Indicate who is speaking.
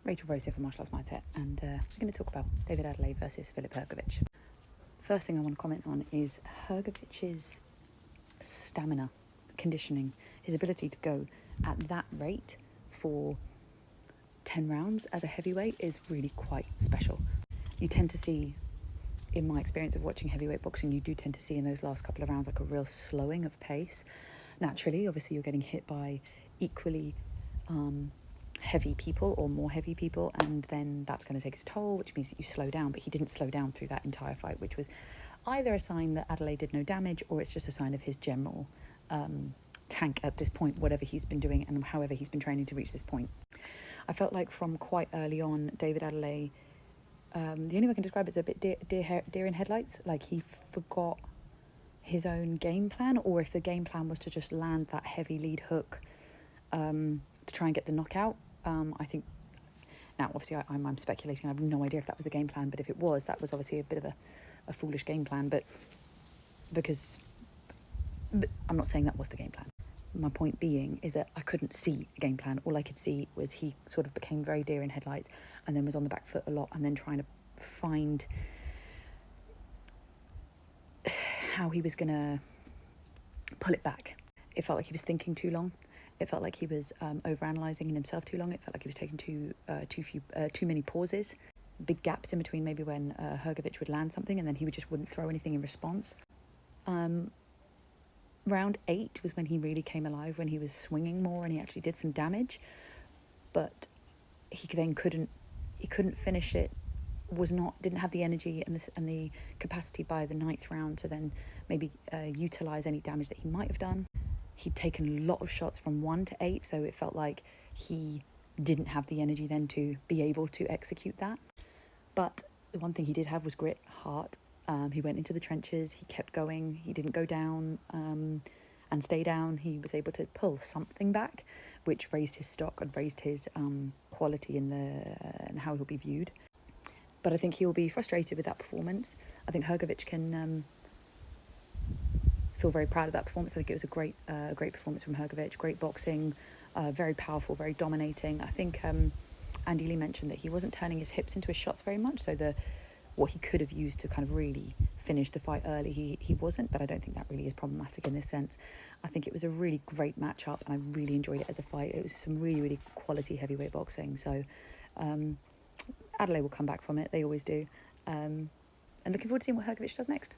Speaker 1: Rachel Rose here from Martial Arts Mindset, and we're going to talk about David Adeleye versus Filip hrgovic. First thing I want to comment on is Hrgovic's stamina, conditioning, his ability to go at that rate for 10 rounds as a heavyweight is really quite special. You tend to see, in my experience of watching heavyweight boxing, you do tend to see in those last couple of rounds like a real slowing of pace. Naturally, obviously you're getting hit by equally heavy people or more heavy people, and then that's going to take its toll, which means that you slow down. But he didn't slow down through that entire fight, which was either a sign that Adeleye did no damage, or it's just a sign of his general tank at this point, whatever he's been doing and however he's been training to reach this point. I felt like from quite early on, David Adeleye, the only way I can describe it is a bit deer in headlights. Like he forgot his own game plan, or if the game plan was to just land that heavy lead hook to try and get the knockout. I think, now obviously I'm speculating, I have no idea if that was the game plan, but if it was, that was obviously a bit of a foolish game plan, but I'm not saying that was the game plan. My point being is that I couldn't see a game plan. All I could see was he sort of became very deer in headlights and then was on the back foot a lot, and then trying to find how he was going to pull it back. It felt like he was thinking too long. It felt like he was overanalyzing in himself too long. It felt like he was taking too many pauses, big gaps in between maybe when Hrgovic would land something and then he wouldn't throw anything in response. Round 8 was when he really came alive, when he was swinging more and he actually did some damage, but he then couldn't finish it. Didn't have the energy and the capacity by the 9th round to then maybe utilize any damage that he might have done. He'd taken a lot of shots from 1 to 8, so it felt like he didn't have the energy then to be able to execute that. But the one thing he did have was grit, heart. He went into the trenches, he kept going, he didn't go down and stay down. He was able to pull something back, which raised his stock and raised his quality and how he'll be viewed. But I think he'll be frustrated with that performance. I think Hrgovic can feel very proud of that performance. I think it was a great performance from Hrgovic, great boxing, very powerful, very dominating. I think Andy Lee mentioned that he wasn't turning his hips into his shots very much, so what he could have used to kind of really finish the fight early, he wasn't, but I don't think that really is problematic in this sense. I think it was a really great matchup and I really enjoyed it as a fight. It was some really, really quality heavyweight boxing, so Adeleye will come back from it, they always do. And looking forward to seeing what Hrgovic does next.